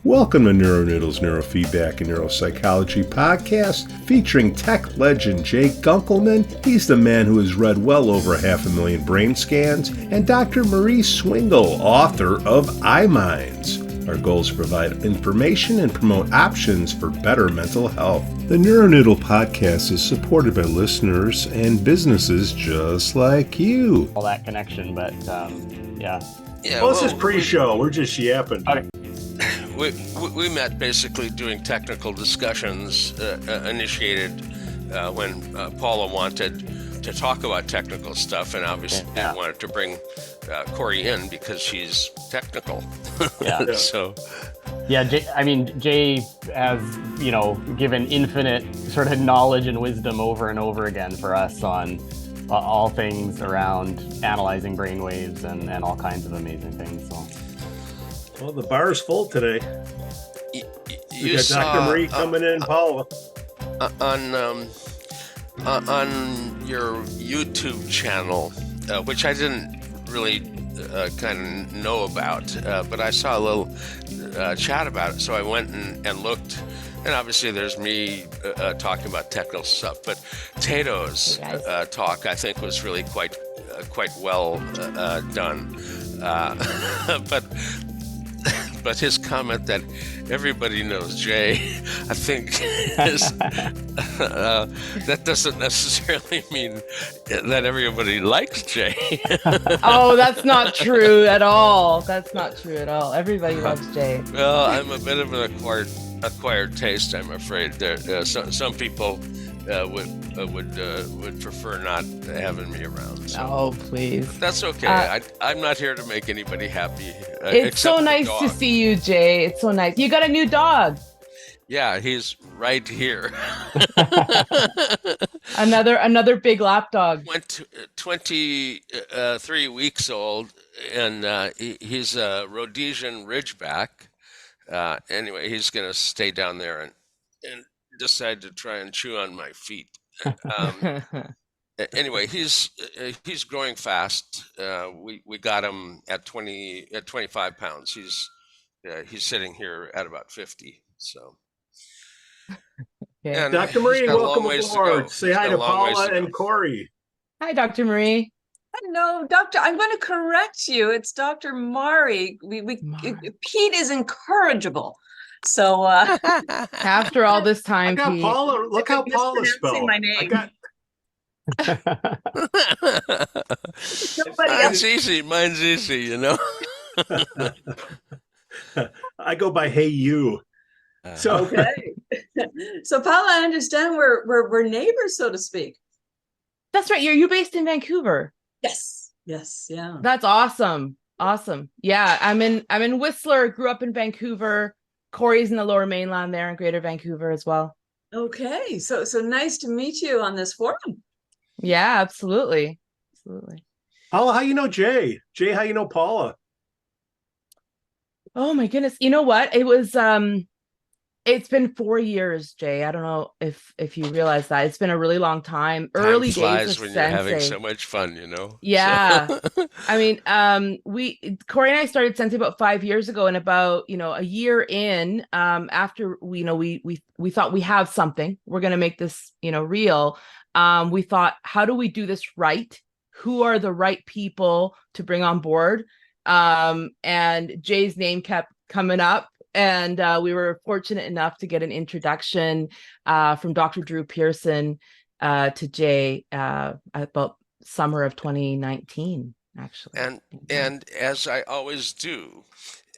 Welcome to NeuroNoodle's Neurofeedback and Neuropsychology Podcast, featuring tech legend Jay Gunkelman. He's the man who has read well over 500,000 brain scans, and Dr. Marie Swingle, author of iMinds. Our goal is to provide information and promote options for better mental health. The NeuroNoodle Podcast is supported by listeners and businesses just like you. All that connection, but yeah. Well, this is pre-show. We're just yapping. Okay. We met basically doing technical discussions initiated when Paola wanted to talk about technical stuff, and obviously wanted to bring Corey in because she's technical. Yeah. So. Yeah, Jay has, given infinite sort of knowledge and wisdom over and over again for us on all things around analyzing brainwaves and all kinds of amazing things. So. Well, the bar's full today. You got saw, Dr. Marie coming in, Paola. On your YouTube channel, which I didn't really kind of know about, but I saw a little chat about it, so I went and looked. And obviously, there's me talking about technical stuff, but Tato's talk, I think, was really quite well done. But his comment that everybody knows Jay, I think that doesn't necessarily mean that everybody likes Jay. Oh, that's not true at all. That's not true at all. Everybody loves Jay. Well, I'm a bit of an acquired taste, I'm afraid. Some people would prefer not having me around. So. Oh, please. But that's okay. I'm not here to make anybody happy. It's so nice to see you, Jay. It's so nice. You got a new dog. Yeah, he's right here. Another big lap dog. 23 weeks old, and he's a Rhodesian Ridgeback. Anyway, he's going to stay down there and decide to try and chew on my feet. Anyway, he's growing fast. We got him at 25 pounds. He's sitting here at about 50. So. Okay. Dr. Marie, welcome aboard. Say hi to Paola and Corey. Hi, Dr. Marie. Hello, Doctor. I'm going to correct you. It's Dr. Mari. Pete is incorrigible. So after all this time, I got Pete. Paola. Look how Paola spelled. My name. Mine's easy, I go by Hey You. So okay. So Paola, I understand we're neighbors, so to speak. That's right. You're based in Vancouver. Yes. Yeah. That's awesome. Yeah, I'm in Whistler. Grew up in Vancouver. Corey's in the Lower Mainland there in Greater Vancouver as well. Okay. So nice to meet you on this forum. Yeah, absolutely. Paola, how you know Jay? Jay, how you know Paola? Oh my goodness. You know what? It was it's been 4 years, Jay. I don't know if you realize that. It's been a really long time. Early days of when Sensei. You're having so much fun, Yeah. So. I mean, Corey and I started Sensei about 5 years ago, and about, a year in, after we thought we have something, we're going to make this, real. We thought, how do we do this right? Who are the right people to bring on board? And Jay's name kept coming up. And we were fortunate enough to get an introduction from Dr. Drew Pearson to Jay about summer of 2019, actually. And as I always do,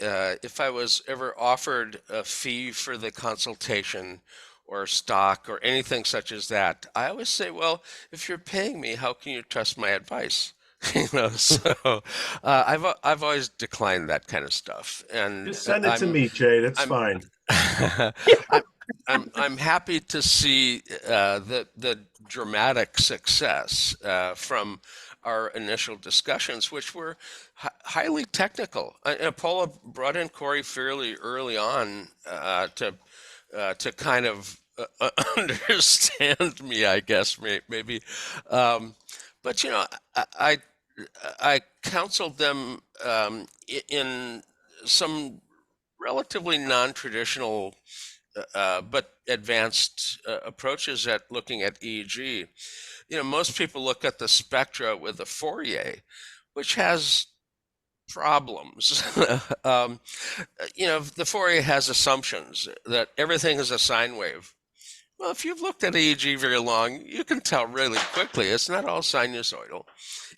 if I was ever offered a fee for the consultation or stock or anything such as that, I always say, well, if you're paying me, how can you trust my advice? So I've always declined that kind of stuff. And just send it to me, Jay. That's fine. I'm happy to see the dramatic success from our initial discussions, which were highly technical. Paola brought in Corey fairly early on to kind of understand me, I guess, maybe. But I counseled them in some relatively non-traditional but advanced approaches at looking at EEG. Most people look at the spectra with the Fourier, which has problems. The Fourier has assumptions that everything is a sine wave. Well, if you've looked at EEG very long, you can tell really quickly it's not all sinusoidal.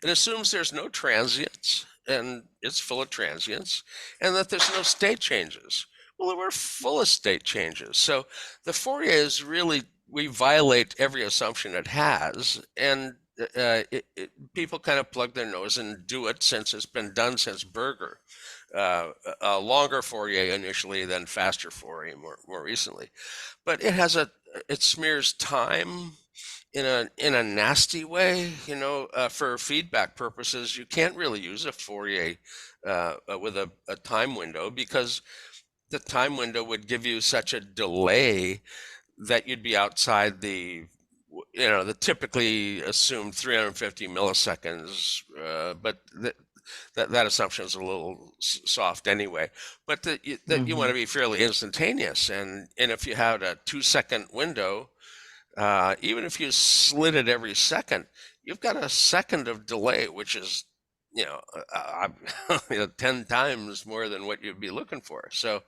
It assumes there's no transients, and it's full of transients, and that there's no state changes. Well, we're full of state changes. So the Fourier is really, we violate every assumption it has, and people kind of plug their nose and do it since it's been done since Berger. A longer Fourier initially, then faster Fourier more recently. But it smears time in a nasty way. For feedback purposes, you can't really use a Fourier with a time window, because the time window would give you such a delay that you'd be outside the typically assumed 350 milliseconds, but that assumption is a little soft anyway. But you want to be fairly instantaneous, and if you had a 2-second window, even if you slid it every second, you've got a second of delay, which is 10 times more than what you'd be looking for. So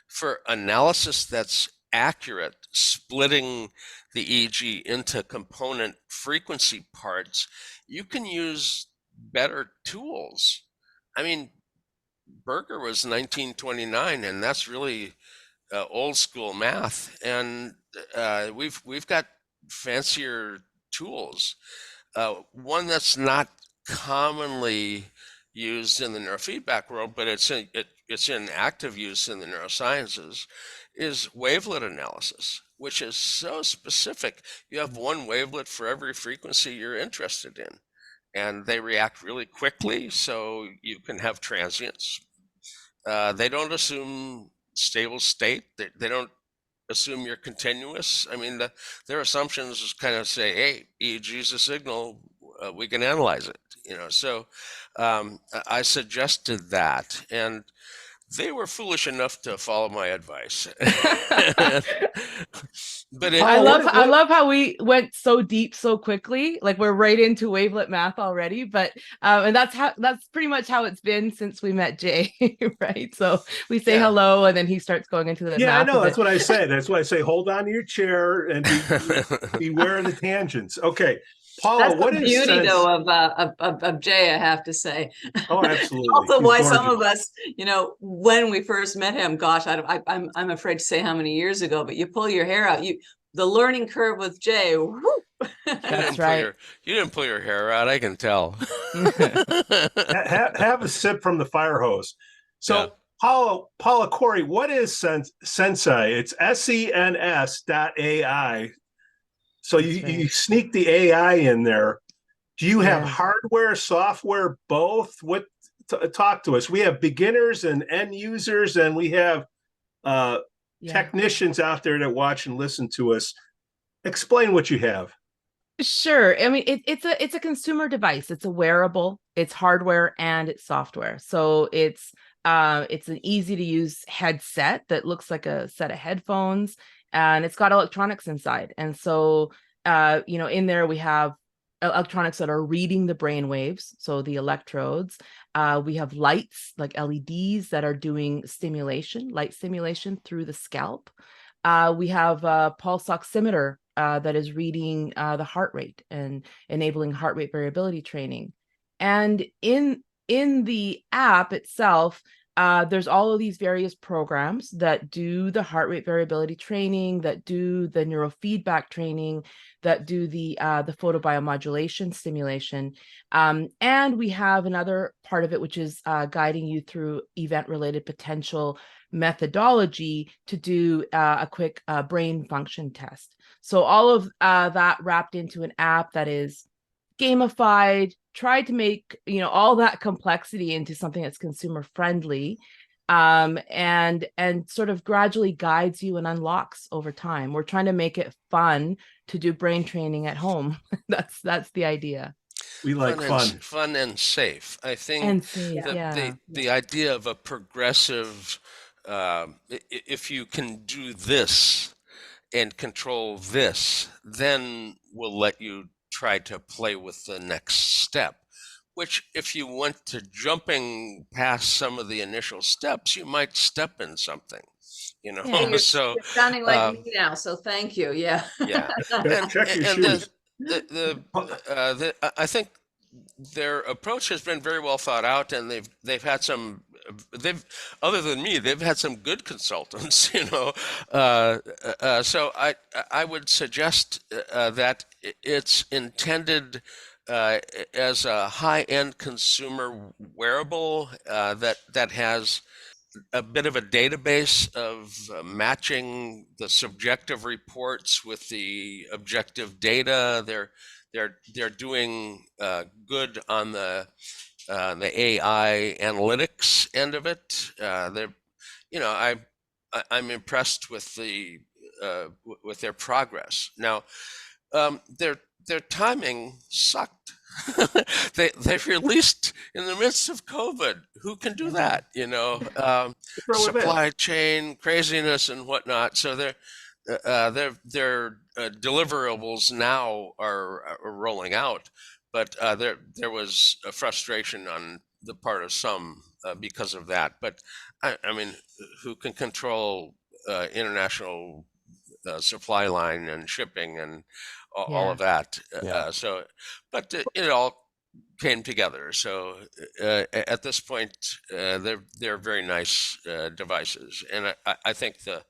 for analysis that's accurate, splitting the EEG into component frequency parts, you can use better tools. I mean, Berger was 1929, and that's really old school math, and we've got fancier tools. One that's not commonly used in the neurofeedback world, but it's in active use in the neurosciences, is wavelet analysis, which is so specific. You have one wavelet for every frequency you're interested in, and they react really quickly, so you can have transients. They don't assume stable state. They don't assume you're continuous. I mean, their assumptions is kind of say, hey, EEG is a signal, we can analyze it. So I suggested that, and they were foolish enough to follow my advice. But I love how we went so deep so quickly. Like, we're right into wavelet math already, but and that's pretty much how it's been since we met Jay, right? So we say hello, and then he starts going into the math. I know. That's what I say. That's why I say hold on to your chair and beware of the tangents. Okay. Paula, that's the beauty though of Jay, I have to say. Oh, absolutely. Also, why some of us, when we first met him, gosh, I'm afraid to say how many years ago, but you pull your hair out. The learning curve with Jay. That's right. You didn't pull your hair out. I can tell. have a sip from the fire hose. So, yeah. Paola, Corey, what is Sens.ai? It's Sens.ai. So you sneak the AI in there. Do you have hardware, software, both? Talk to us. We have beginners and end users, and we have technicians out there that watch and listen to us. Explain what you have. Sure. I mean, it's a consumer device. It's a wearable. It's hardware and it's software. So it's an easy to use headset that looks like a set of headphones, and it's got electronics inside. And so, in there we have electronics that are reading the brain waves, so the electrodes. We have lights like LEDs that are doing light stimulation through the scalp. We have a pulse oximeter that is reading the heart rate and enabling heart rate variability training. And in the app itself, there's all of these various programs that do the heart rate variability training, that do the neurofeedback training, that do the photobiomodulation stimulation. And we have another part of it, which is guiding you through event-related potential methodology to do a quick brain function test. So all of that wrapped into an app that is gamified, tried to make all that complexity into something that's consumer friendly, and sort of gradually guides you and unlocks over time. We're trying to make it fun to do brain training at home. That's the idea. We like fun. fun and safe. I think And safe, that yeah. the idea of a progressive, if you can do this and control this, then we'll let you try to play with the next step. Which, if you went to jumping past some of the initial steps, you might step in something, Hey, you're, So, you're sounding like um, me now, so thank you. Yeah. yeah, Check your and shoes. I think their approach has been very well thought out, and they've had some other than me, they've had some good consultants, so I would suggest that it's intended as a high-end consumer wearable that has a bit of a database of matching the subjective reports with the objective data. They're doing good on the AI analytics end of it. I'm impressed with with their progress. Now, their timing sucked. They've released in the midst of COVID. Who can do that? Supply chain craziness and whatnot. So their deliverables now are rolling out, but there was a frustration on the part of some because of that. But I mean, who can control international supply line and shipping and all of that? But it all came together. So at this point, they're very nice devices, and I think the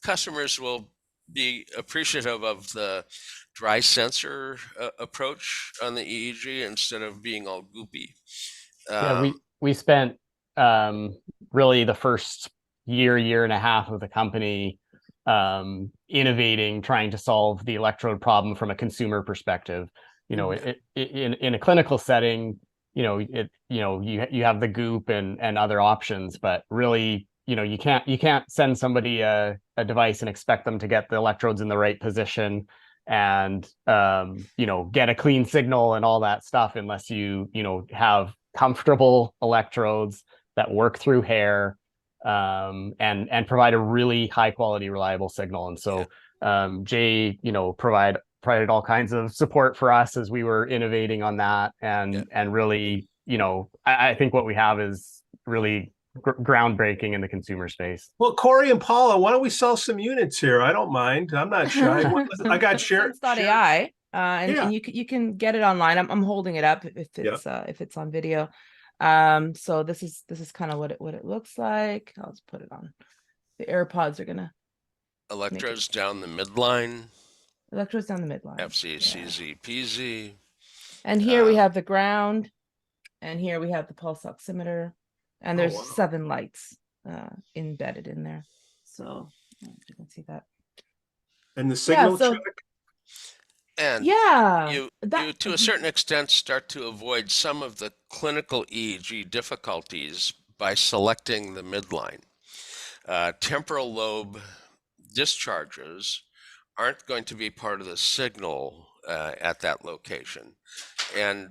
customers will be appreciative of the dry sensor approach on the EEG instead of being all goopy. We spent really the first year and a half of the company innovating, trying to solve the electrode problem from a consumer perspective. In a clinical setting, you have the Goop and other options, but really, you can't send somebody a device and expect them to get the electrodes in the right position and get a clean signal and all that stuff unless you have comfortable electrodes that work through hair and provide a really high quality, reliable signal. And so Jay, provided all kinds of support for us as we were innovating on that, and really, I think what we have is really groundbreaking in the consumer space. Well, Corey and Paula, why don't we sell some units here? I don't mind. I'm not shy. I got Sens.ai, and you can get it online. I'm holding it up if it's on video. So this is kind of what it looks like. I'll just put it on. The AirPods are gonna electrodes down the midline. Electrodes down the midline. FCCZ PZ. And here we have the ground, and here we have the pulse oximeter, and there's 7 lights embedded in there. So you can see that. And the signal check. And you to a certain extent start to avoid some of the clinical EEG difficulties by selecting the midline. Temporal lobe discharges aren't going to be part of the signal at that location, and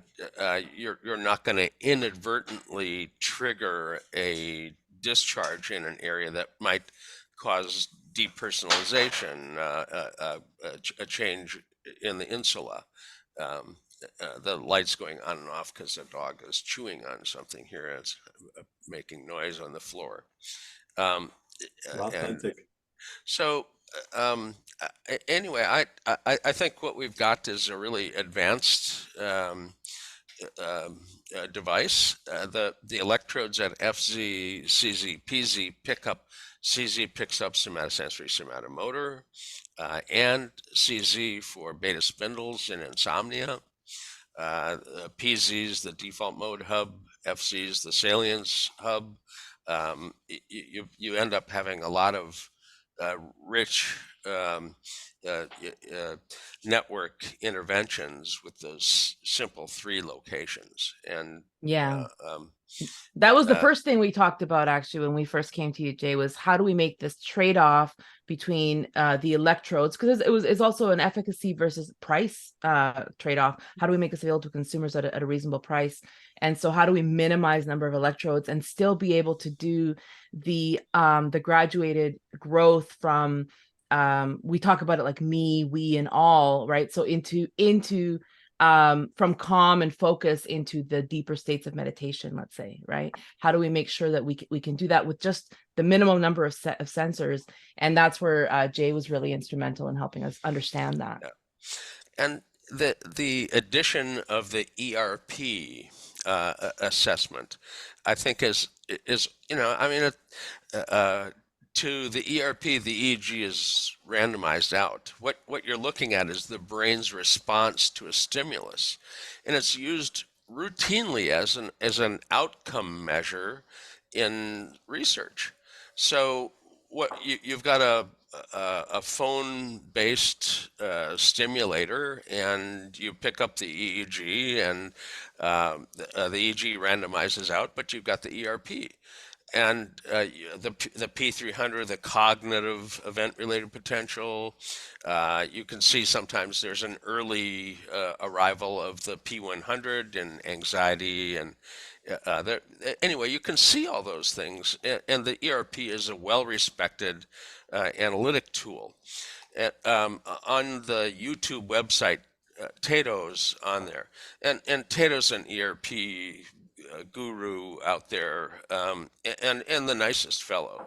you're not going to inadvertently trigger a discharge in an area that might cause depersonalization, a change in the insula. The light's going on and off because the dog is chewing on something here. It's making noise on the floor. Authentic. So anyway, I think what we've got is a really advanced device. The electrodes at FZ, CZ, PZ CZ picks up somatosensory somatomotor, and CZ for beta spindles in insomnia. PZ is the default mode hub, FC is the salience hub. You end up having a lot of rich network interventions with those simple 3 locations. And Yeah. That was the first thing we talked about, actually, when we first came to you, Jay, was how do we make this trade-off between the electrodes, because it's also an efficacy versus price trade-off. How do we make this available to consumers at a reasonable price? And so how do we minimize number of electrodes and still be able to do the graduated growth from, we talk about it like me, we, and all, right? So into from calm and focus into the deeper states of meditation, let's say, right? How do we make sure that we can do that with just the minimum number of sensors? And that's where Jay was really instrumental in helping us understand that. Yeah. And the addition of the ERP assessment, I think is I mean, to the ERP, the EEG is randomized out. What you're looking at is the brain's response to a stimulus, and it's used routinely as an outcome measure in research. So what you've got a phone-based stimulator, and you pick up the EEG, and the EEG randomizes out, but you've got the ERP. And the P300, the cognitive event-related potential, you can see sometimes there's an early arrival of the P100 and anxiety, and anyway, you can see all those things. And the ERP is a well-respected analytic tool. On the YouTube website, Tato's on there, and Tato's an ERP guru out there, and the nicest fellow.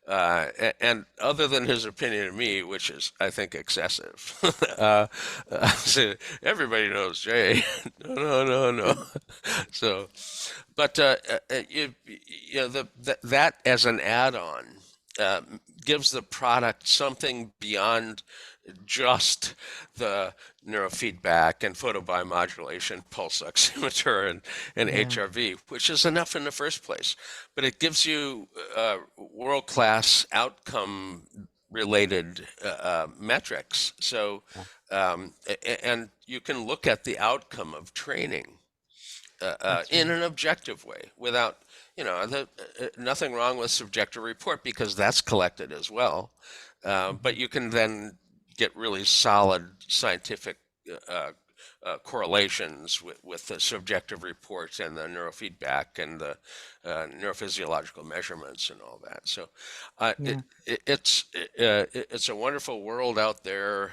And other than his opinion of me, which is, I think, excessive, so everybody knows Jay. No. So, but that as an add-on gives the product something beyond just the neurofeedback and photobiomodulation, pulse oximeter, and HRV, which is enough in the first place. But it gives you world-class outcome-related metrics. So, and you can look at the outcome of training in an objective way without, nothing wrong with subjective report, because that's collected as well. But you can then get really solid scientific correlations with the subjective reports and the neurofeedback and the neurophysiological measurements and all that. So it's a wonderful world out there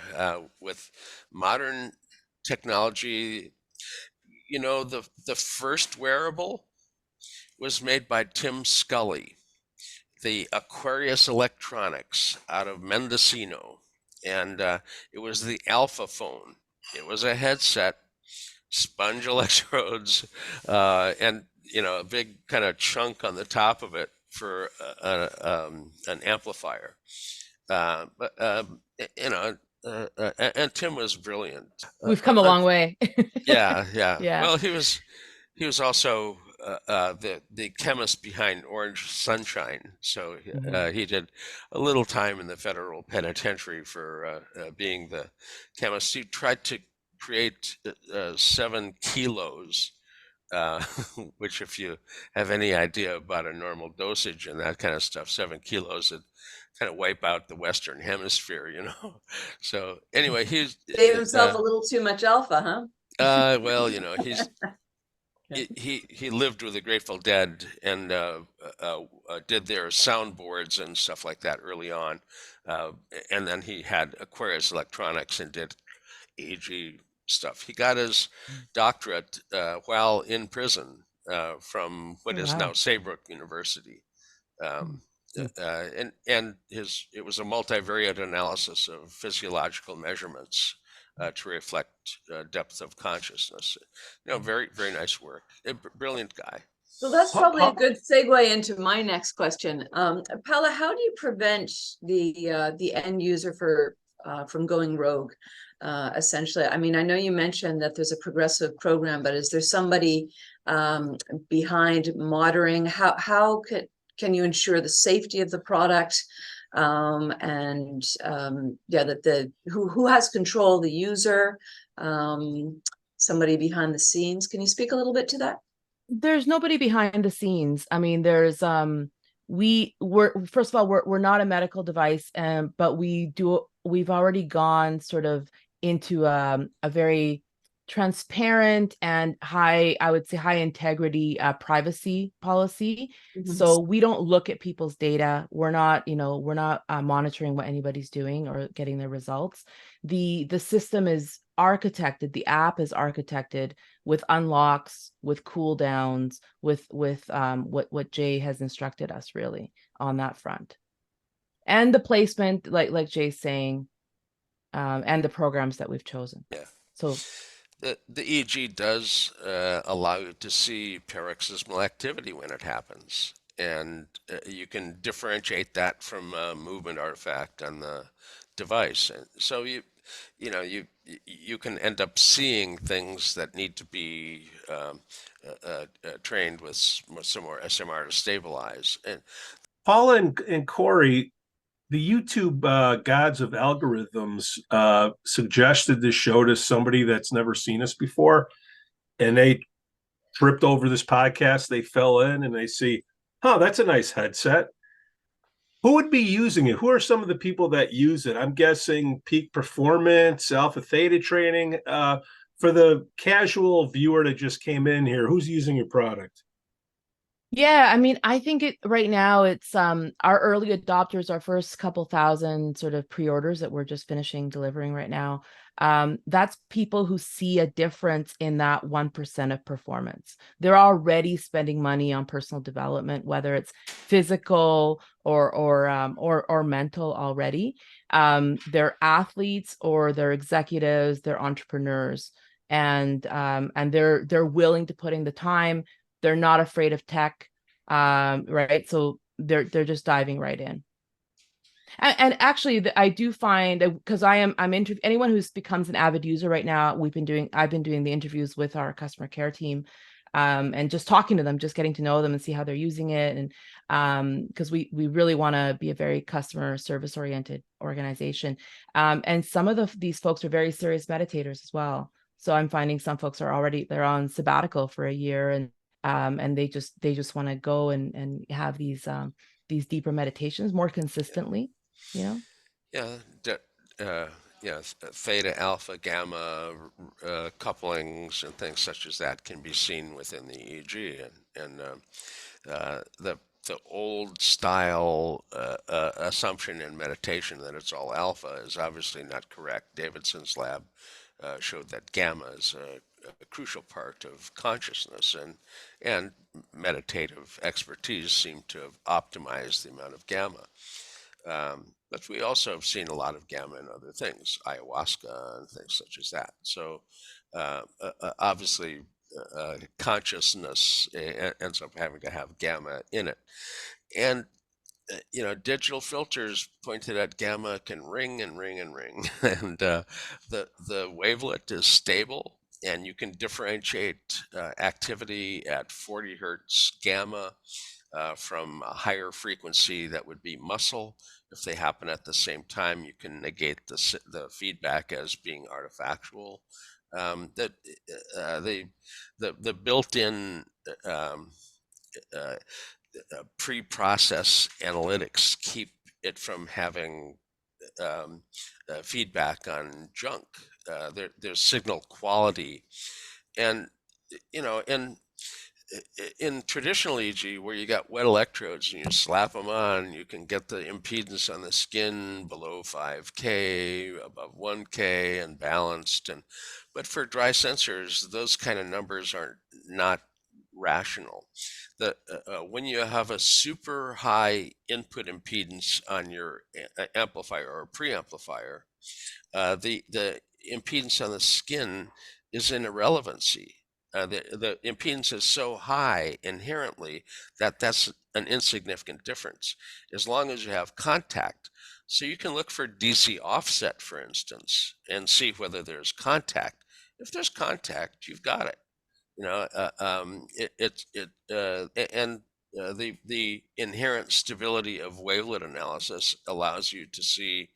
with modern technology. The first wearable was made by Tim Scully, the Aquarius Electronics out of Mendocino. And it was the Alpha phone. It was a headset, sponge electrodes, and a big kind of chunk on the top of it for an amplifier. And Tim was brilliant. We've come a long way. Yeah. Well, he was also the chemist behind Orange Sunshine. So he did a little time in the federal penitentiary for being the chemist. He tried to create 7 kilos, which, if you have any idea about a normal dosage and that kind of stuff, 7 kilos would kind of wipe out the Western Hemisphere, So anyway, he's gave himself a little too much alpha, huh? Well, he's he lived with the Grateful Dead and did their soundboards and stuff like that early on, and then he had Aquarius Electronics and did EEG stuff. He got his doctorate while in prison from what is now Saybrook University, and it was a multivariate analysis of physiological measurements to reflect depth of consciousness. Very, very nice work. Brilliant guy. So that's probably a good segue into my next question. Paola, how do you prevent the end user from going rogue? Essentially, I mean, I know you mentioned that there's a progressive program, but is there somebody behind monitoring? How can you ensure the safety of the product? that who has control, the user, somebody behind the scenes. Can you speak a little bit to that? There's nobody behind the scenes. I mean, there's we're first of all, we're not a medical device, but we've already gone sort of into a very transparent and I would say high integrity privacy policy. So we don't look at people's data. We're not monitoring what anybody's doing or getting their results. The system is architected, the app is architected with unlocks, with cooldowns, with what Jay has instructed us really on that front, and the placement, like Jay's saying, and the programs that we've chosen. Yeah. So the EEG does allow you to see paroxysmal activity when it happens, and you can differentiate that from a movement artifact on the device, and so you can end up seeing things that need to be trained with some more SMR to stabilize. And Paula and Corey, the YouTube gods of algorithms suggested this show to somebody that's never seen us before, and they tripped over this podcast. They fell in and they see, oh, that's a nice headset. Who would be using it? Who are some of the people that use it? I'm guessing peak performance, alpha theta training. For the casual viewer that just came in here, who's using your product? Yeah, I mean, I think right now it's our early adopters, our first couple thousand sort of pre-orders that we're just finishing delivering right now. That's people who see a difference in that 1% of performance. They're already spending money on personal development, whether it's physical or mental already. They're athletes or they're executives, they're entrepreneurs, and they're willing to put in the time. They're not afraid of tech, right? So they're just diving right in. And actually, I do find, because I'm anyone who becomes an avid user right now, I've been doing the interviews with our customer care team, and just talking to them, just getting to know them and see how they're using it, and because we really want to be a very customer service oriented organization, and some of these folks are very serious meditators as well. So I'm finding some folks they're on sabbatical for a year, and they just want to go and have these deeper meditations more consistently, theta, alpha, gamma couplings and things such as that can be seen within the EEG, and the old style assumption in meditation that it's all alpha is obviously not correct. Davidson's lab showed that gamma is a crucial part of consciousness, and meditative expertise seem to have optimized the amount of gamma. But we also have seen a lot of gamma in other things, ayahuasca and things such as that. So obviously consciousness ends up having to have gamma in it. And digital filters pointed at gamma can ring and ring and ring, and the wavelet is stable, and you can differentiate activity at 40 hertz gamma from a higher frequency that would be muscle. If they happen at the same time, you can negate the feedback as being artifactual. The built-in pre-process analytics keep it from having feedback on junk. There's signal quality, and in traditional EEG, where you got wet electrodes and you slap them on, you can get the impedance on the skin below 5K, above 1K, and balanced. But for dry sensors, those kind of numbers are not rational. When you have a super high input impedance on your amplifier or preamplifier, the impedance on the skin is an irrelevancy. The impedance is so high inherently that that's an insignificant difference, as long as you have contact. So you can look for DC offset, for instance, and see whether there's contact. If there's contact, you've got it. And the inherent stability of wavelet analysis allows you to see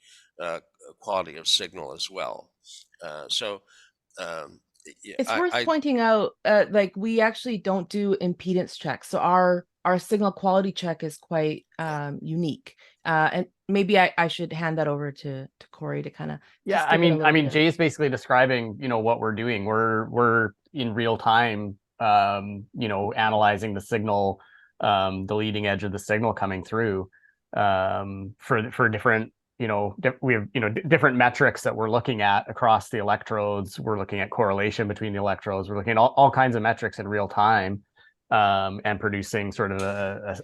quality of signal as well. So it's worth pointing out, like we actually don't do impedance checks, so our signal quality check is quite unique. And maybe I should hand that over to Corey to kind of I mean Jay's basically describing what we're doing. We're in real time analyzing the signal, the leading edge of the signal coming through for different we have different metrics that we're looking at across the electrodes. We're looking at correlation between the electrodes. We're looking at all kinds of metrics in real time, and producing sort of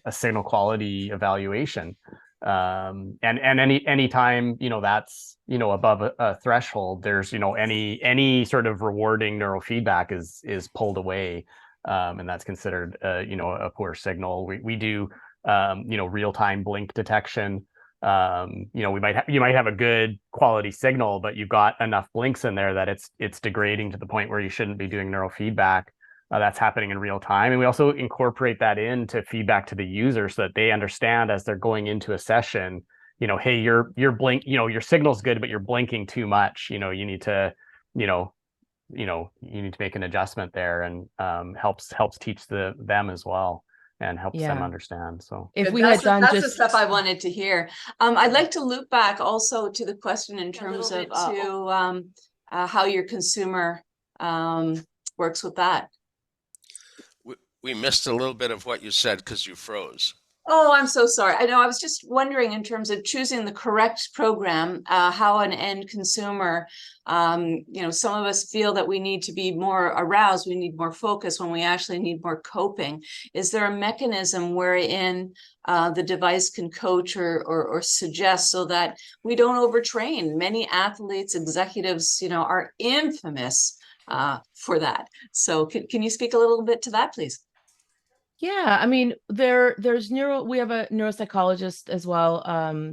a signal quality evaluation. And any time that's above a threshold, there's any sort of rewarding neurofeedback is pulled away, and that's considered a poor signal. We do real-time blink detection. You might have a good quality signal, but you've got enough blinks in there that it's degrading to the point where you shouldn't be doing neurofeedback. That's happening in real time, and we also incorporate that into feedback to the user so that they understand as they're going into a session, hey, your blink, your signal's good, but you're blinking too much. You need to make an adjustment there, and helps teach them as well, and helps them understand. So if we had done that's the stuff I wanted to hear. I'd like to loop back also to the question in terms of how your consumer works with that. We missed a little bit of what you said because you froze. Oh, I'm so sorry. I know. I was just wondering, in terms of choosing the correct program, how an end consumer, some of us feel that we need to be more aroused, we need more focus when we actually need more coping. Is there a mechanism wherein the device can coach or suggest so that we don't overtrain? Many athletes, executives, are infamous for that. So can you speak a little bit to that, please? Yeah, I mean, there's we have a neuropsychologist as well,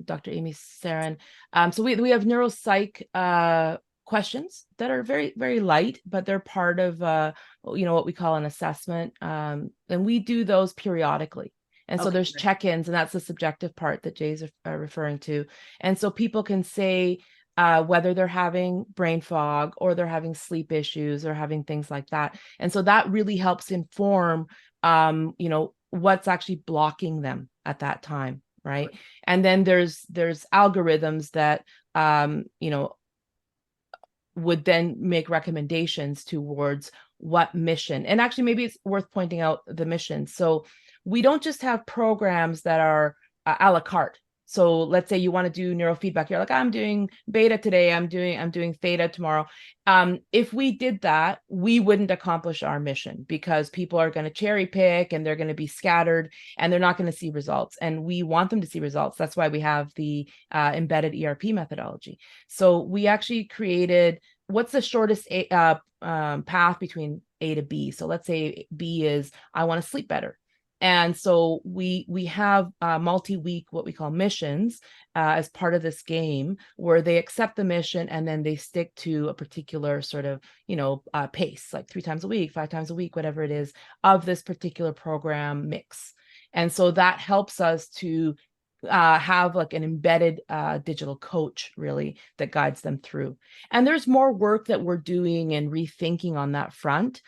Dr. Amy Saran. So we have neuropsych questions that are very, very light, but they're part of what we call an assessment. And we do those periodically. And so there's check-ins, and that's the subjective part that Jay's referring to. And so people can say whether they're having brain fog or they're having sleep issues or having things like that. And so that really helps inform what's actually blocking them at that time, right? And then there's algorithms that would then make recommendations towards what mission. And actually, maybe it's worth pointing out the mission. So we don't just have programs that are a la carte. So let's say you want to do neurofeedback. You're like, I'm doing beta today. I'm doing theta tomorrow. If we did that, we wouldn't accomplish our mission, because people are going to cherry pick and they're going to be scattered and they're not going to see results. And we want them to see results. That's why we have the embedded ERP methodology. So we actually created what's the shortest path between A to B. So let's say B is, I want to sleep better. And so we have multi-week, what we call missions, as part of this game, where they accept the mission and then they stick to a particular sort of, pace, like 3 times a week, 5 times a week, whatever it is, of this particular program mix. And so that helps us to have like an embedded digital coach, really, that guides them through. And there's more work that we're doing and rethinking on that front,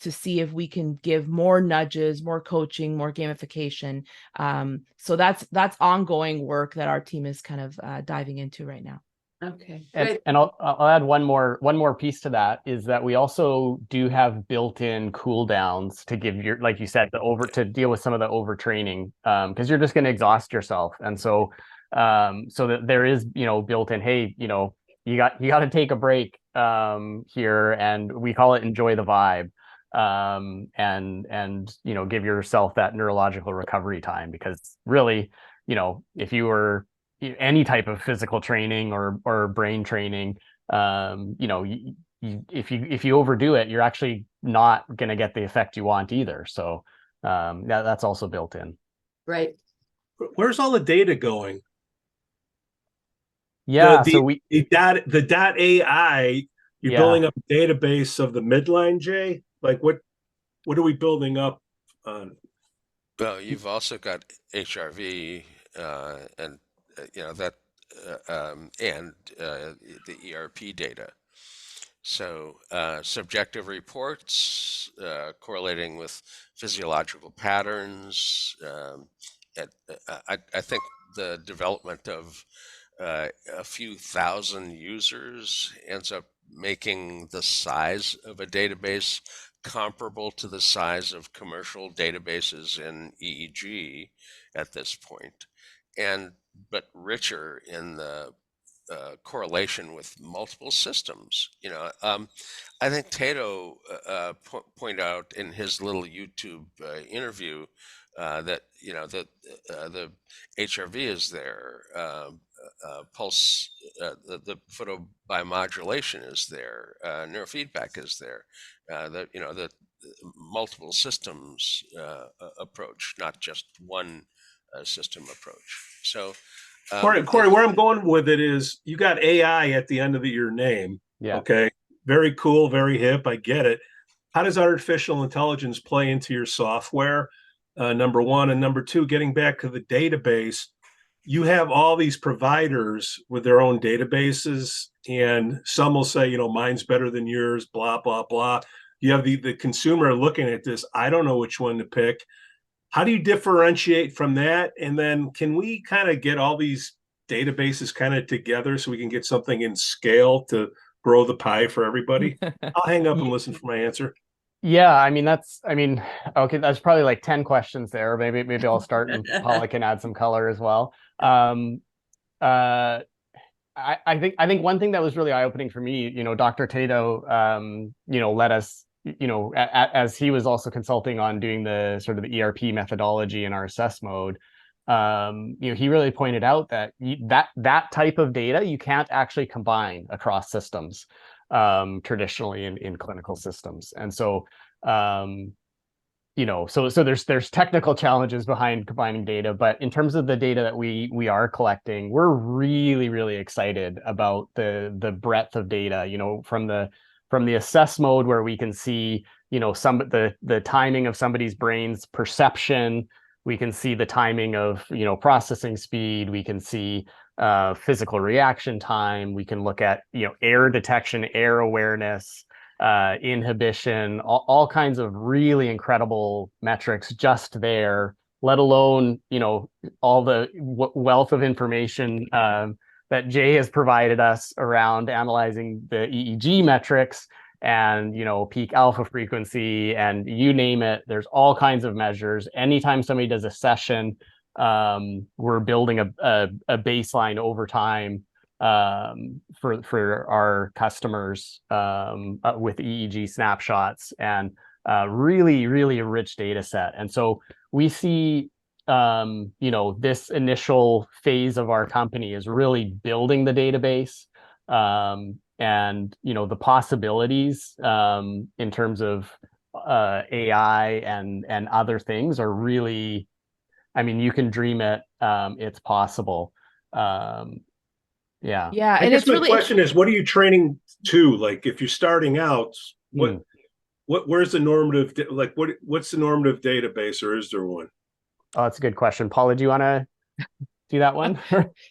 to see if we can give more nudges, more coaching, more gamification. So that's ongoing work that our team is kind of diving into right now. Okay. And I'll add one more piece to that, is that we also do have built-in cool downs to give like you said, to deal with some of the overtraining, because you're just going to exhaust yourself. And so that there is, built-in, hey, you got to take a break here, and we call it enjoy the vibe. And give yourself that neurological recovery time, because really, if you were any type of physical training or brain training, if you overdo it, you're actually not going to get the effect you want either. So that's also built in. Right. Where's all the data going? Yeah, the dot AI, you're building up a database of the midline, Jay. Like what are we building up on? Well, you've also got HRV and that and the ERP data. So subjective reports correlating with physiological patterns. I think the development of a few thousand users ends up making the size of a database comparable to the size of commercial databases in EEG at this point, and but richer in the correlation with multiple systems. I think Tato point out in his little YouTube interview that the HRV is there, pulse, the photobiomodulation is there, neurofeedback is there, the multiple systems approach, not just one system approach. So. Corey, where I'm going with it is you got AI at the end of your name. Yeah. Okay. Very cool, very hip. I get it. How does artificial intelligence play into your software? Number one. And number two, getting back to the database, you have all these providers with their own databases, and some will say, mine's better than yours, blah, blah, blah. You have the consumer looking at this. I don't know which one to pick. How do you differentiate from that? And then can we kind of get all these databases kind of together so we can get something in scale to grow the pie for everybody? I'll hang up and listen for my answer. Yeah, okay, that's probably like 10 questions there. Maybe I'll start and Paola can add some color as well. I think one thing that was really eye-opening for me, Dr. Tato, let us, as he was also consulting on doing the sort of the ERP methodology in our assess mode, he really pointed out that that type of data you can't actually combine across systems traditionally in clinical systems. And so, so there's technical challenges behind combining data, but in terms of the data that we are collecting, we're really, really excited about the breadth of data, from the assess mode, where we can see, the timing of somebody's brain's perception. We can see the timing of, processing speed. We can see physical reaction time. We can look at, air detection, air awareness, inhibition, all kinds of really incredible metrics just there, let alone, all the wealth of information that Jay has provided us around analyzing the EEG metrics and, peak alpha frequency, and you name it. There's all kinds of measures. Anytime somebody does a session, we're building a baseline over time for our customers with EEG snapshots, and really, really a rich data set. And so we see, this initial phase of our company is really building the database, and, the possibilities in terms of AI and other things are really, you can dream it. It's possible. Yeah. Yeah. I And guess it's my really question is, what are you training to? Like, if you're starting out, where's the normative? What's the normative database, or is there one? Oh, that's a good question. Paola, do you want to do that one?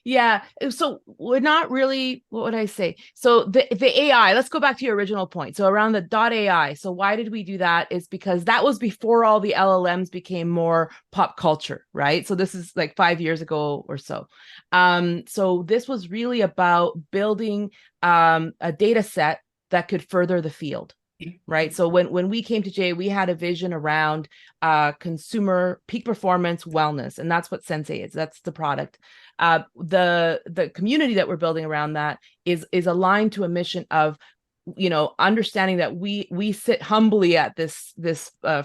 Yeah. So we're not really, what would I say? So the AI, let's go back to your original point. So around the .ai. So why did we do that? Is because that was before all the LLMs became more pop culture, right? So this is like 5 years ago or so. So this was really about building a data set that could further the field. Right. So when we came to Jay, we had a vision around consumer peak performance wellness, and that's what Sens.ai is. That's the product. The community that we're building around that is aligned to a mission of, understanding that we sit humbly at this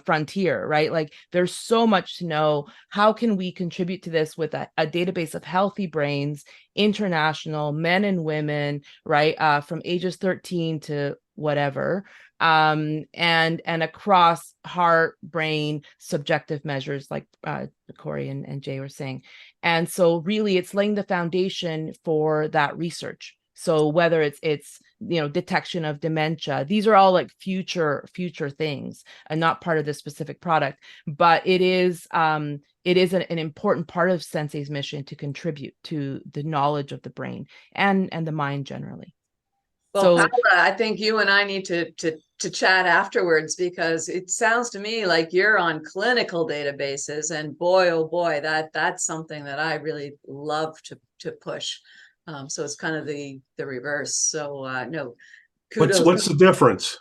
frontier, right? Like, there's so much to know. How can we contribute to this with a database of healthy brains, international men and women, right? From ages 13 to whatever, and across heart, brain, subjective measures, like Corey and Jay were saying. And so really it's laying the foundation for that research. So whether it's detection of dementia, these are all like future things and not part of this specific product, but it is an important part of Sensei's mission to contribute to the knowledge of the brain and the mind generally. Well, Paola, I think you and I need to chat afterwards, because it sounds to me like you're on clinical databases, and boy, oh boy, that's something that I really love to push. So it's kind of the reverse. So no, kudos. What's the difference?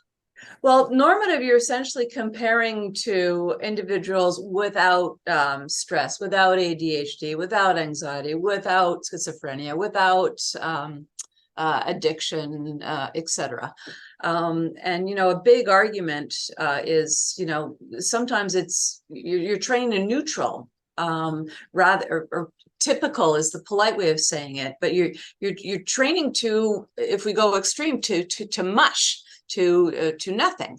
Well, normative, you're essentially comparing to individuals without stress, without ADHD, without anxiety, without schizophrenia, without addiction, etc. And a big argument is sometimes it's you're trained in neutral, rather, or typical is the polite way of saying it, but you're training to, if we go extreme, to mush, to nothing.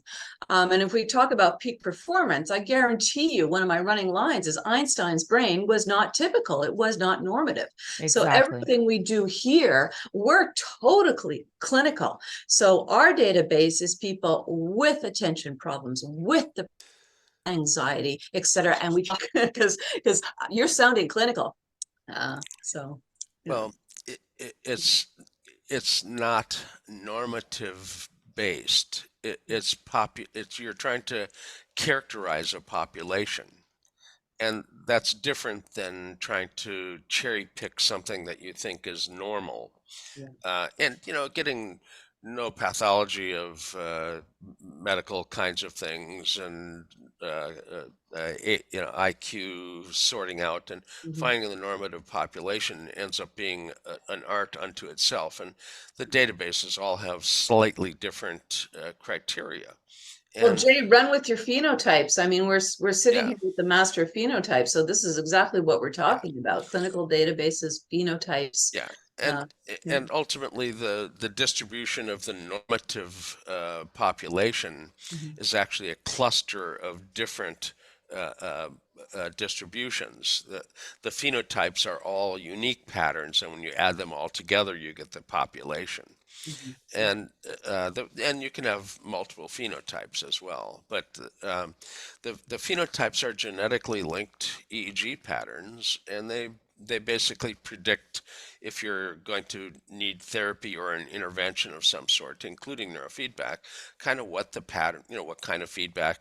And if we talk about peak performance, I guarantee you one of my running lines is Einstein's brain was not typical. It was not normative. Exactly. So everything we do here, we're totally clinical. So our database is people with attention problems, with the anxiety, etc. And we because you're sounding clinical. Well, it's not normative based. It's you're trying to characterize a population, and that's different than trying to cherry pick something that you think is normal. And getting no pathology of medical kinds of things, and IQ sorting out and finding the normative population ends up being an art unto itself. And the databases all have slightly different criteria. Well, Jay, run with your phenotypes. I mean, we're sitting here with the master of phenotypes, so this is exactly what we're talking about: clinical databases, phenotypes. Yeah. And ultimately, the distribution of the normative population is actually a cluster of different distributions. The phenotypes are all unique patterns, and when you add them all together, you get the population. And you can have multiple phenotypes as well, but the phenotypes are genetically linked EEG patterns, and they basically predict if you're going to need therapy or an intervention of some sort, including neurofeedback, kind of what the pattern, what kind of feedback,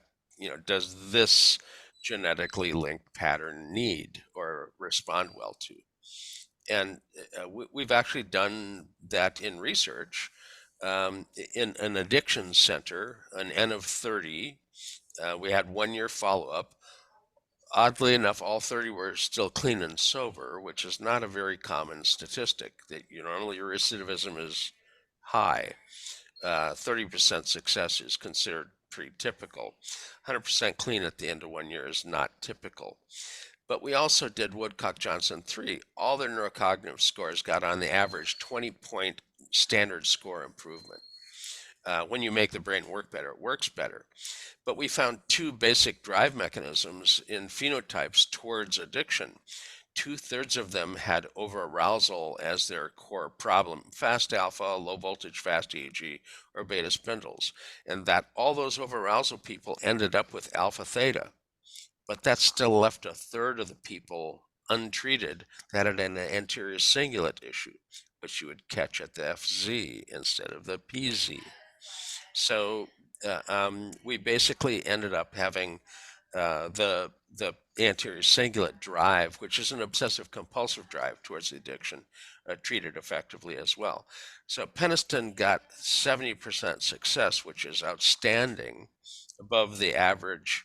does this genetically linked pattern need or respond well to. And we've actually done that in research in an addiction center, an N of 30. We had 1 year follow-up. Oddly enough, all 30 were still clean and sober, which is not a very common statistic. That normally your recidivism is high. 30% success is considered pretty typical. 100% clean at the end of 1 year is not typical. But we also did Woodcock-Johnson 3. All their neurocognitive scores got on the average 20-point standard score improvement. When you make the brain work better, it works better. But we found two basic drive mechanisms in phenotypes towards addiction. 2/3 of them had overarousal as their core problem: fast alpha, low voltage fast EEG, or beta spindles. And that all those overarousal people ended up with alpha theta. But that still left 1/3 of the people untreated that had an anterior cingulate issue, which you would catch at the FZ instead of the PZ. So we basically ended up having the anterior cingulate drive, which is an obsessive compulsive drive towards the addiction, treated effectively as well. So Peniston got 70% success, which is outstanding, above the average.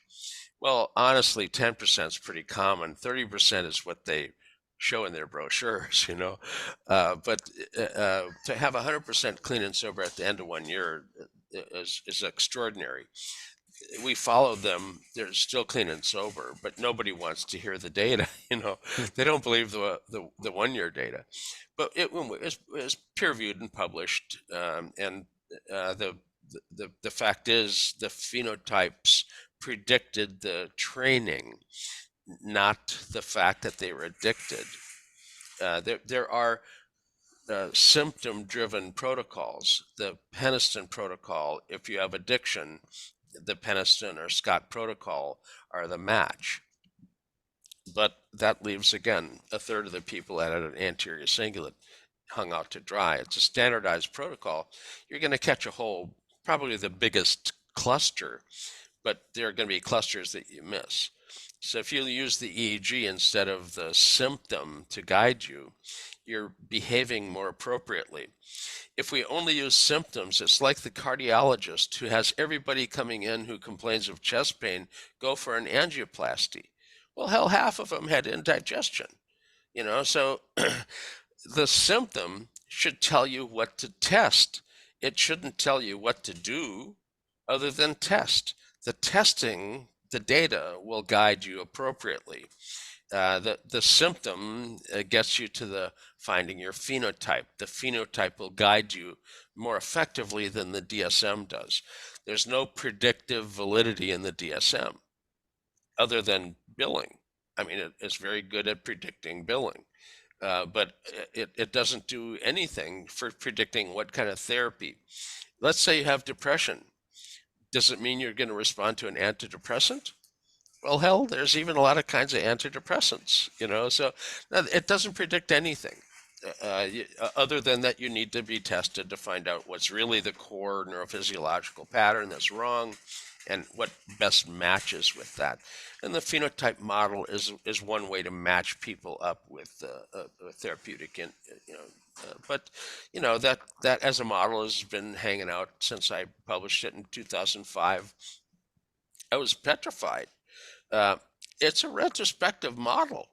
Well, honestly, 10% is pretty common. 30% is what they show in their brochures, But to have 100% clean and sober at the end of 1 year is extraordinary. We followed them; they're still clean and sober, but nobody wants to hear the data. They don't believe the 1 year data. But it was peer-reviewed and published, and the fact is the phenotypes predicted the training, not the fact that they were addicted. There are symptom-driven protocols. The Peniston protocol, if you have addiction, the Peniston or Scott protocol are the match. But that leaves, again, a third of the people at an anterior cingulate hung out to dry. It's a standardized protocol. You're going to catch a whole, probably the biggest cluster, but there are going to be clusters that you miss. So if you use the EEG instead of the symptom to guide you, you're behaving more appropriately. If we only use symptoms, it's like the cardiologist who has everybody coming in who complains of chest pain go for an angioplasty. Well, hell, half of them had indigestion, so the symptom should tell you what to test. It shouldn't tell you what to do other than test. The testing, the data will guide you appropriately. The symptom gets you to finding your phenotype. The phenotype will guide you more effectively than the DSM does. There's no predictive validity in the DSM other than billing. I mean, it's very good at predicting billing, but it doesn't do anything for predicting what kind of therapy. Let's say you have depression. Does it mean you're going to respond to an antidepressant? Well, hell, there's even a lot of kinds of antidepressants, so it doesn't predict anything other than that you need to be tested to find out what's really the core neurophysiological pattern that's wrong and what best matches with that. And the phenotype model is one way to match people up with a therapeutic, but that as a model has been hanging out since I published it in 2005. I was petrified. It's a retrospective model.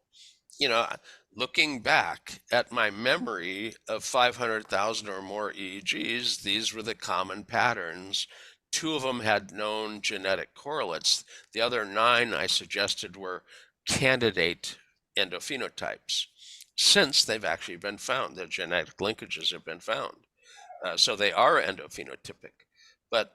Looking back at my memory of 500,000 or more EEGs, these were the common patterns. 2 of them had known genetic correlates. The other 9 I suggested were candidate endophenotypes, since they've actually been found. The genetic linkages have been found. So they are endophenotypic. But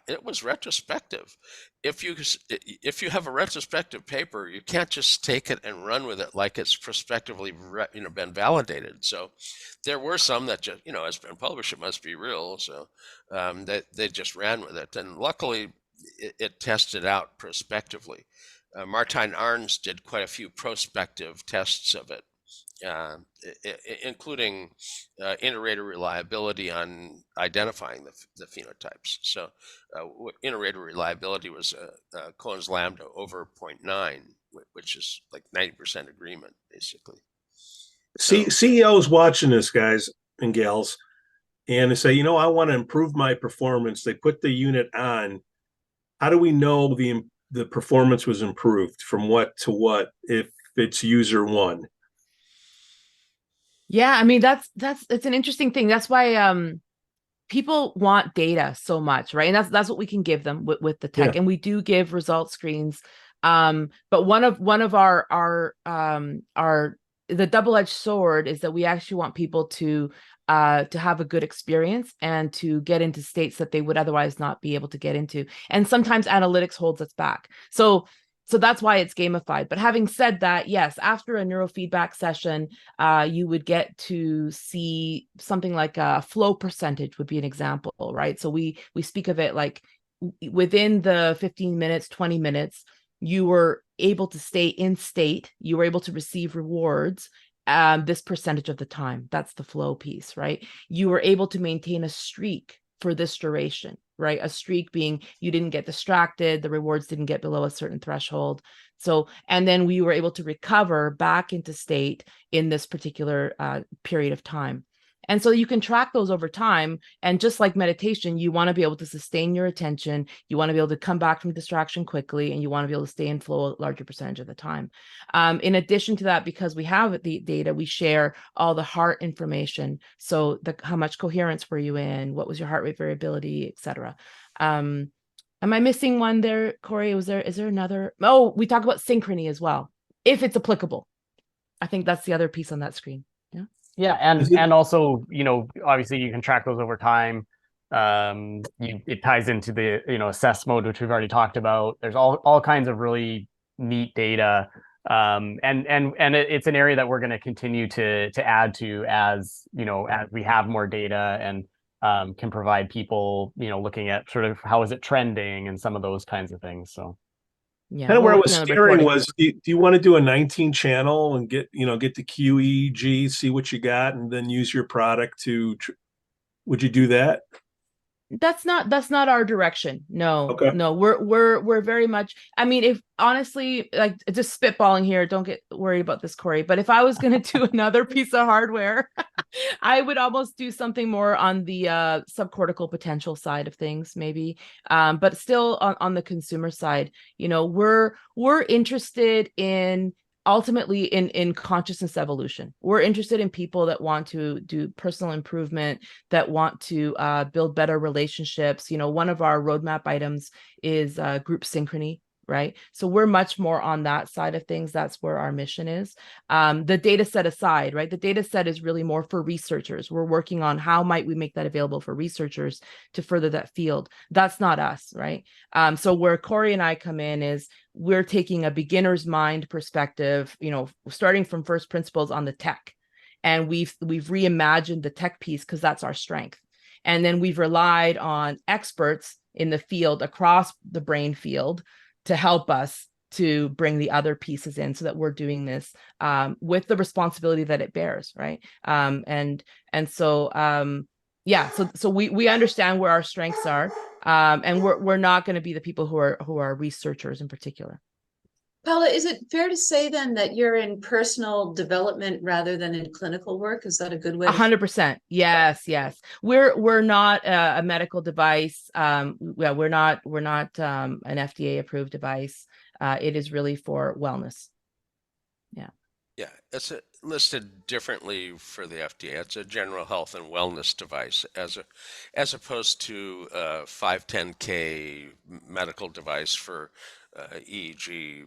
it was retrospective. If you have a retrospective paper, you can't just take it and run with it like it's prospectively been validated. So there were some that just it's been published, it must be real. So they just ran with it, and luckily it tested out prospectively. Martijn Arns did quite a few prospective tests of it, including inter-rater reliability on identifying the phenotypes. So inter-rater reliability was Cohen's lambda over 0.9, which is like 90% agreement, basically. See, CEOs watching this, guys and gals, and they say, I want to improve my performance. They put the unit on. How do we know the performance was improved from what to what if it's user 1? Yeah, I mean it's an interesting thing. That's why people want data so much, right? And that's what we can give them with the tech. Yeah. And we do give result screens. But one of our the double-edged sword is that we actually want people to have a good experience and to get into states that they would otherwise not be able to get into. And sometimes analytics holds us back. So that's why it's gamified. But having said that, yes, after a neurofeedback session, you would get to see something like a flow percentage would be an example, right? So we speak of it like within the 15 minutes, 20 minutes, you were able to stay in state, you were able to receive rewards this percentage of the time. That's the flow piece, right? You were able to maintain a streak for this duration, right? A streak being you didn't get distracted, the rewards didn't get below a certain threshold. So, and then we were able to recover back into state in this particular period of time. And so you can track those over time. And just like meditation, you want to be able to sustain your attention. You want to be able to come back from distraction quickly, and you want to be able to stay in flow a larger percentage of the time. In addition to that, because we have the data, we share all the heart information. So how much coherence were you in? What was your heart rate variability, et cetera. Am I missing one there, Corey? Is there another? Oh, we talk about synchrony as well, if it's applicable. I think that's the other piece on that screen. Yeah, and also, obviously you can track those over time. It ties into the, assess mode, which we've already talked about. There's all kinds of really neat data It's an area that we're going to continue to add to as as we have more data and can provide people looking at sort of how is it trending and some of those kinds of things. So Yeah, Kind of we're where I working was on the steering reporting. was, do you want to do a 19 channel and get the QEEG, see what you got, and then use your product would you do that? That's not our direction. No, Okay. no, we're very much, I mean, if honestly, like, just spitballing here, don't get worried about this, Corey, but if I was going to do another piece of hardware, I would almost do something more on the subcortical potential side of things, maybe. But still on the consumer side, we're interested in ultimately in consciousness evolution. We're interested in people that want to do personal improvement, that want to build better relationships. One of our roadmap items is group synchrony, right? So we're much more on that side of things. That's where our mission is. The data set aside, right? The data set is really more for researchers. We're working on how might we make that available for researchers to further that field. That's not us, right? So where Corey and I come in is we're taking a beginner's mind perspective, starting from first principles on the tech. And we've reimagined the tech piece because that's our strength. And then we've relied on experts in the field across the brain field to help us to bring the other pieces in so that we're doing this with the responsibility that it bears, right? So we understand where our strengths are, and we're not going to be the people who are researchers in particular. Paola, is it fair to say then that you're in personal development rather than in clinical work? Is that a good way? 100%. Yes. We're not a medical device. We're not an FDA approved device. It is really for wellness. Yeah. Yeah, it's listed differently for the FDA. It's a general health and wellness device as opposed to a 510(k) medical device for EEG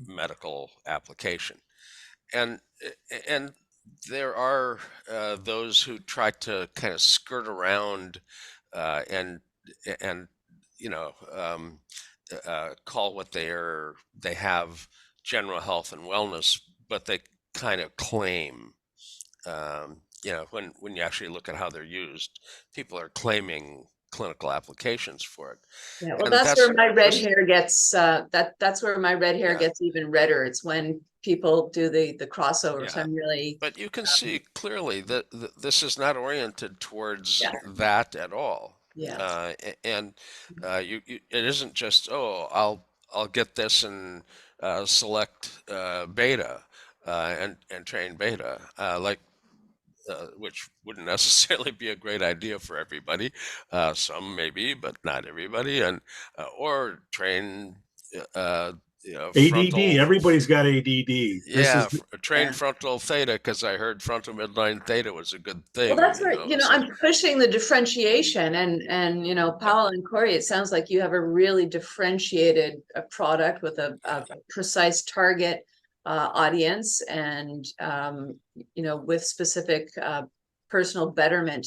medical application. And there are those who try to kind of skirt around and call what they have general health and wellness, but they kind of claim, when you actually look at how they're used, people are claiming clinical applications for it. Yeah, well, that's where my red hair gets that's where my red hair gets even redder. It's when people do the crossovers. I'm really. But you can see clearly that this is not oriented towards that at all. Yeah. It isn't just, I'll get this and select beta and train beta, which wouldn't necessarily be a great idea for everybody. Some maybe, but not everybody. And or train ADD. Everybody's got ADD. Train frontal theta, because I heard frontal midline theta was a good thing. Well, that's where I'm pushing the differentiation, and Paola and Corey, it sounds like you have a really differentiated product with a precise target audience, and with specific personal betterment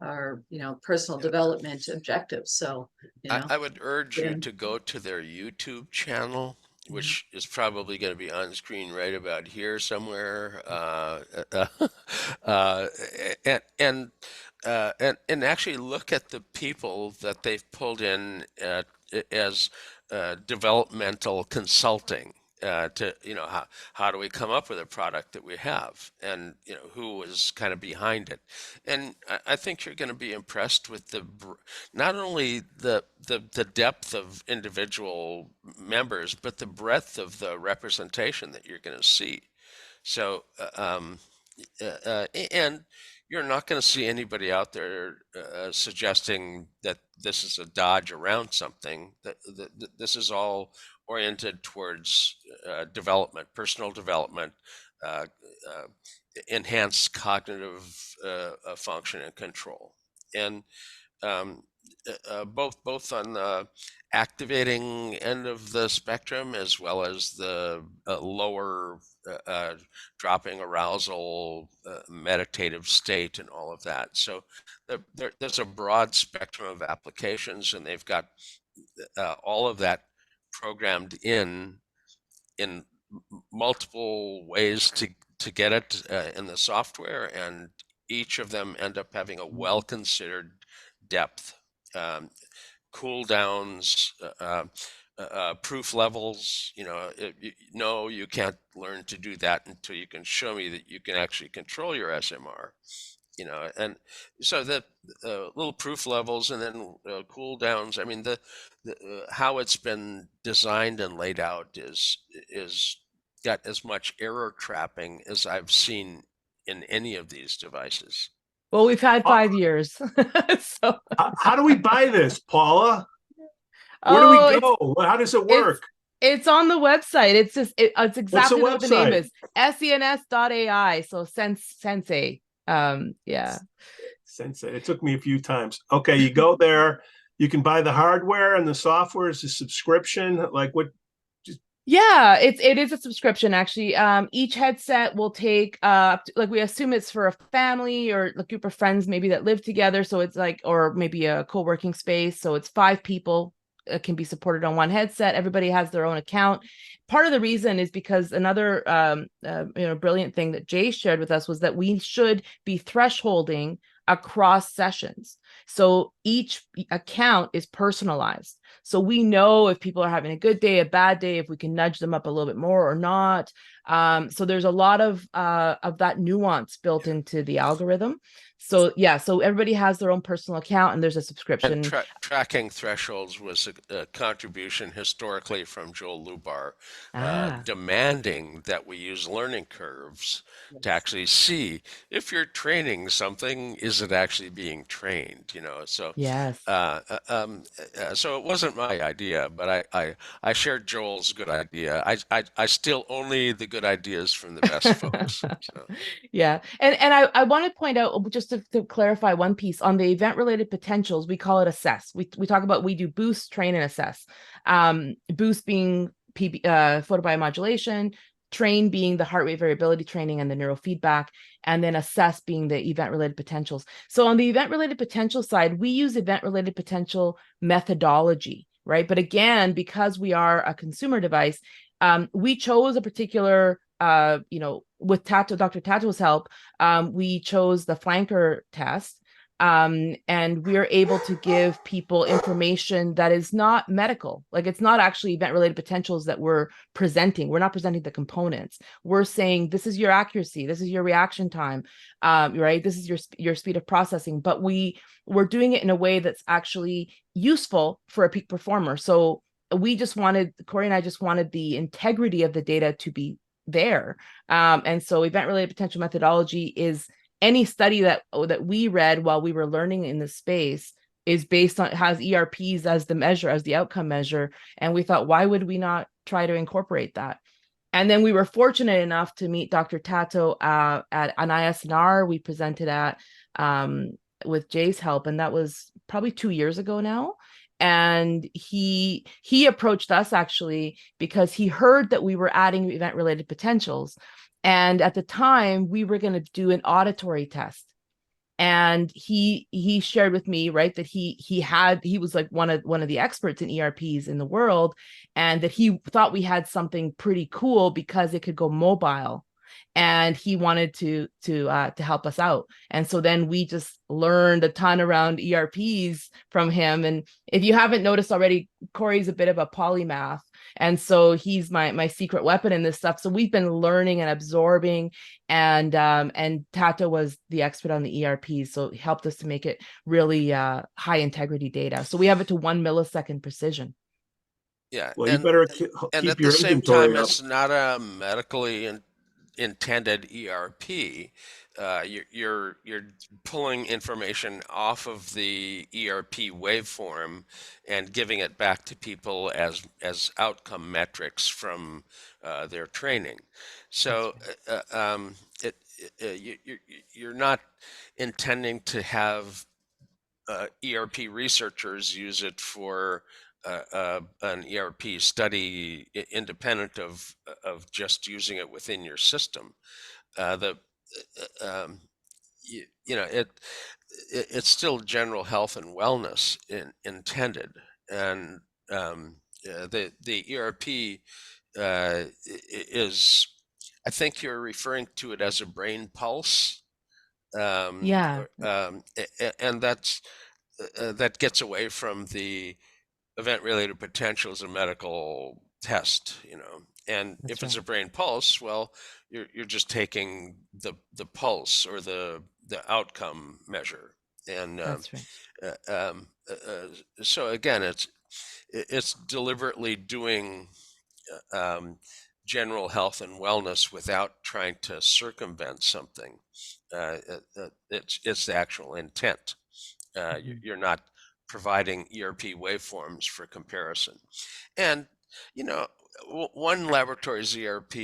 or personal development objectives. So I would urge you to go to their YouTube channel, which is probably going to be on screen right about here somewhere, and actually look at the people that they've pulled in as developmental consulting. How do we come up with a product that we have, and who was kind of behind it. And I think you're going to be impressed with not only the depth of individual members, but the breadth of the representation that you're going to see. So and you're not going to see anybody out there suggesting that this is a dodge around something. That this is all oriented towards development, personal development, enhanced cognitive function and control, and both on the activating end of the spectrum as well as the lower dropping arousal, meditative state, and all of that. So there's a broad spectrum of applications, and they've got all of that programmed in multiple ways to get it in the software, and each of them end up having a well-considered depth, cool downs, proof levels. No, you can't learn to do that until you can show me that you can actually control your SMR. And so the little proof levels, and then cool downs. I mean, the how it's been designed and laid out is got as much error trapping as I've seen in any of these devices. Well, we've had 5 years. So How do we buy this, Paula? Where do we go? How does it work? It's on the website. It's just it's exactly what the name is. Sens.ai. So Sensei. Yeah. Sensei. It took me a few times. Okay, you go there. You can buy the hardware, and the software is a subscription. Like what? Yeah, it is a subscription actually. Each headset will take like we assume it's for a family or a group of friends maybe that live together. So it's like, or maybe a co-working space. So it's 5 people. It can be supported on one headset. Everybody has their own account. Part of the reason is because another brilliant thing that Jay shared with us was that we should be thresholding across sessions. So each account is personalized. So we know if people are having a good day, a bad day, if we can nudge them up a little bit more or not. So there's a lot of that nuance built into the algorithm. So yeah, so everybody has their own personal account, and there's a subscription. And tracking thresholds was a contribution historically from Joel Lubar, demanding that we use learning curves to actually see if you're training something, is it actually being trained? So yes. So it wasn't my idea, but I shared Joel's good idea. I steal only the good ideas from the best folks. So. Yeah, and I want to point out, just to clarify one piece on the event-related potentials, we call it assess. We talk about, we do boost, train, and assess. Boost being photobiomodulation, train being the heart rate variability training and the neurofeedback, and then assess being the event-related potentials. So on the event-related potential side, we use event-related potential methodology, right? But again, because we are a consumer device, we chose a particular, with Tato, Dr. Tato's help, we chose the flanker test. And we're able to give people information that is not medical. Like, it's not actually event-related potentials that we're presenting. We're not presenting the components. We're saying, this is your accuracy, this is your reaction time, right? This is your speed of processing. But we're doing it in a way that's actually useful for a peak performer. So Corey and I just wanted the integrity of the data to be there. And so event-related potential methodology is any study that we read while we were learning in this space is based on, has ERPs as the measure, as the outcome measure. And we thought, why would we not try to incorporate that? And then we were fortunate enough to meet Dr. Tato at an ISNR we presented at with Jay's help. And that was probably 2 years ago now. And he approached us actually because he heard that we were adding event-related potentials. And at the time, we were going to do an auditory test. And he shared with me, right, that he was like one of the experts in ERPs in the world, and that he thought we had something pretty cool because it could go mobile. And he wanted to help us out. And so then we just learned a ton around ERPs from him. And if you haven't noticed already, Corey's a bit of a polymath. And so he's my secret weapon in this stuff. So we've been learning and absorbing, and Tato was the expert on the ERPs. So he helped us to make it really high integrity data. So we have it to 1 millisecond precision. Yeah. Well, you better keep and at your the same inventory time, up. it's not a medically intended ERP. You're pulling information off of the ERP waveform and giving it back to people as outcome metrics from their training. So you're not intending to have ERP researchers use it for an ERP study independent of just using it within your system. It's still general health and wellness intended, and the ERP is, I think you're referring to it as a brain pulse. Yeah. And that's that gets away from the event-related potential as a medical test, And That's if it's a right. brain pulse, well, you're just taking the pulse or the outcome measure, and That's right. so again, it's deliberately doing general health and wellness without trying to circumvent something. It's the actual intent. You're not providing ERP waveforms for comparison. And, one laboratory's ERP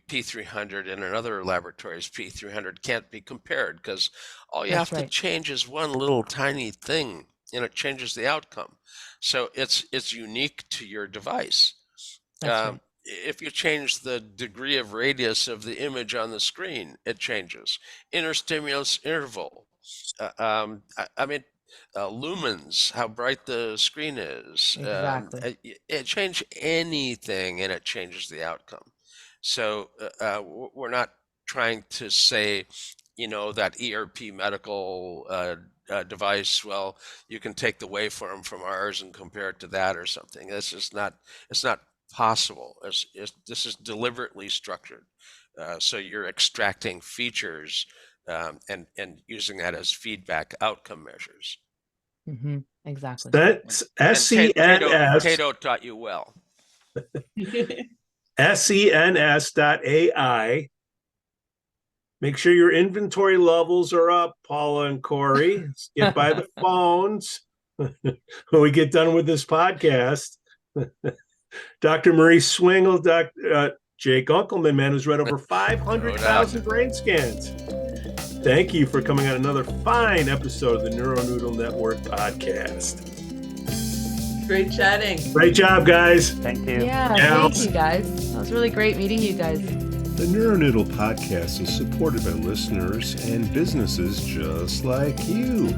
P300 and another laboratory's P300 can't be compared because all you That's have to right. change is one little tiny thing and it changes the outcome. So it's unique to your device. That's right. If you change the degree of radius of the image on the screen, it changes. Interstimulus interval. I mean, lumens, how bright the screen is. Exactly. It change anything and it changes the outcome. So we're not trying to say, that ERP medical device, well, you can take the waveform from ours and compare it to that or something. It's not possible. This is deliberately structured. So you're extracting features and using that as feedback outcome measures. Exactly. That's And SENS, Tato taught you well. SENS.ai. Make sure your inventory levels are up, Paula and Corey. Let's get by the phones when we get done with this podcast. Dr. Marie Swingle, Jay Gunkelman, man, who's read over 500,000 brain scans. Thank you for coming on another fine episode of the NeuroNoodle Network podcast. Great chatting. Great job, guys. Thank you. Yeah, thank you guys. That was really great meeting you guys. The NeuroNoodle podcast is supported by listeners and businesses just like you.